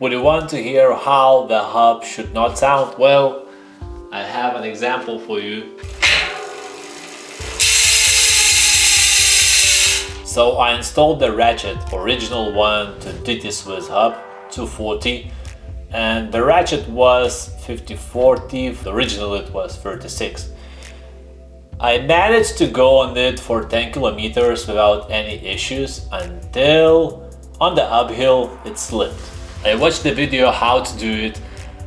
Would you want to hear how the hub should not sound? Well, I have an example for you. So I installed the Ratchet original one to DTSwiss hub 240, and the Ratchet was 5040, originally it was 36. I managed to go on it for 10 kilometers without any issues until on the uphill it slipped. I watched the video how to do it.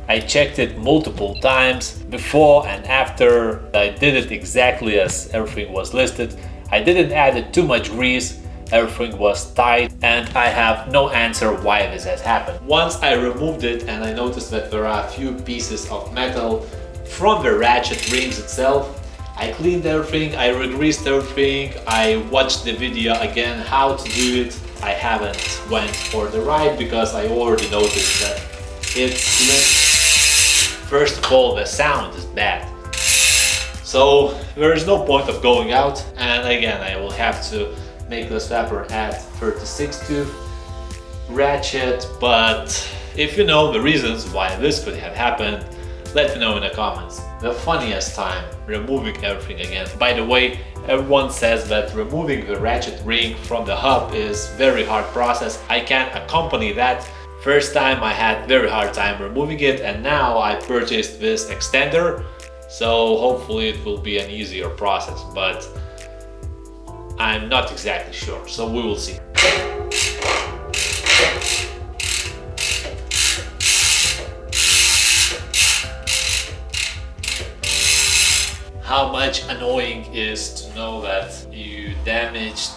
I checked it multiple times before and after. I did it exactly as everything was listed. I didn't add too much grease, everything was tight, and I have no answer why this has happened. Once I removed it and I noticed that there are a few pieces of metal from the ratchet rings itself, I cleaned everything, I re-greased everything, I watched the video again how to do it. I haven't went for the ride because I already noticed that it slipped. First of all, the sound is bad. So there is no point of going out, and again I will have to make the swapper at 36 tooth ratchet. But if you know the reasons why this could have happened, let me know in the comments. The funniest time removing everything again. By the way, everyone says that removing the ratchet ring from the hub is very hard process. I can accompany that. First time I had very hard time removing it, and now I purchased this extender, so hopefully it will be an easier process, but I'm not exactly sure, so we will see. How much annoying is to know that you damaged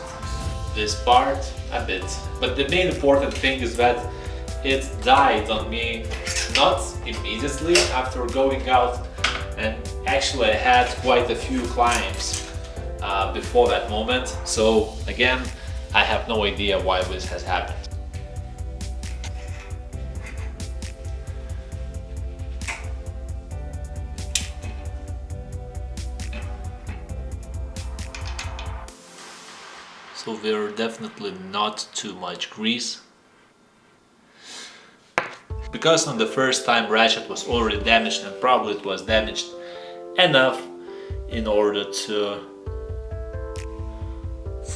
this part a bit. But the main important thing is that it died on me not immediately after going out, and actually I had quite a few climbs before that moment. So again, I have no idea why this has happened. So there are definitely not too much grease. Because on the first time ratchet was already damaged, and probably it was damaged enough in order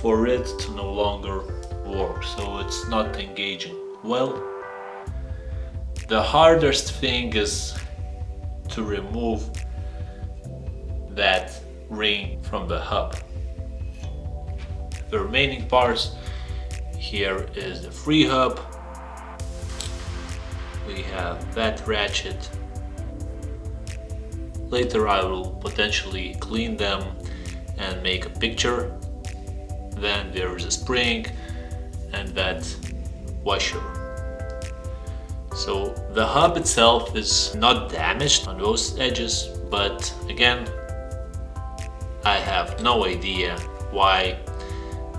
for it to no longer work, so it's not engaging well. The hardest thing is to remove that ring from the hub. The remaining parts, here is the free hub, we have that ratchet. Later I will potentially clean them and make a picture. Then there is a spring and that washer. So the hub itself is not damaged on those edges, but again, I have no idea why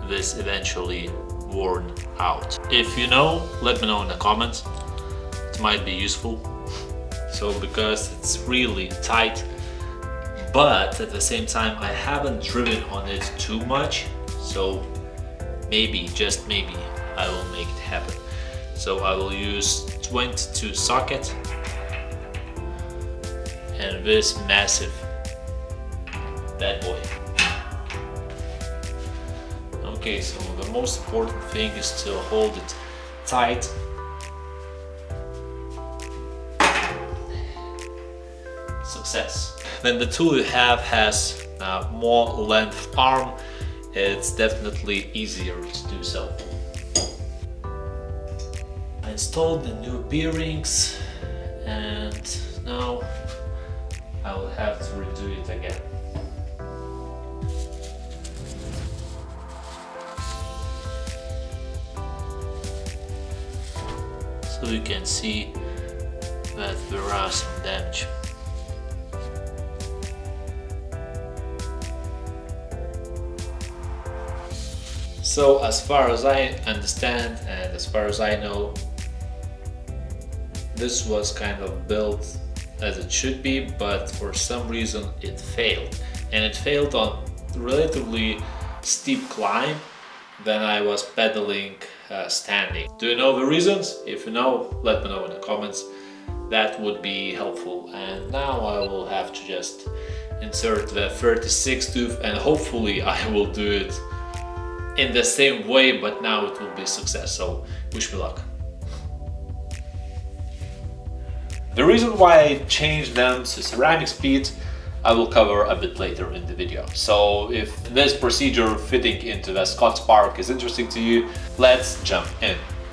this eventually worn out. If you know, let me know in the comments. It might be useful. So because it's really tight, but at the same time I haven't driven on it too much, so maybe, just maybe, I will make it happen. So I will use 22 socket and this massive bad boy. Okay, so the most important thing is to hold it tight. Success. Then the tool you have has a more length arm. It's definitely easier to do so. I installed the new bearings and now I will have to redo it again. So you can see that there are some damage. So as far as I understand and as far as I know, this was kind of built as it should be, but for some reason it failed. And it failed on relatively steep climb. Then I was pedaling standing. Do you know the reasons? If you know, let me know in the comments. That would be helpful. And now I will have to just insert the 36 tooth, and hopefully I will do it in the same way, but now it will be a success, so wish me luck. The reason why I changed them to ceramic speed I will cover a bit later in the video. So if this procedure fitting into the Scott Spark is interesting to you, let's jump in.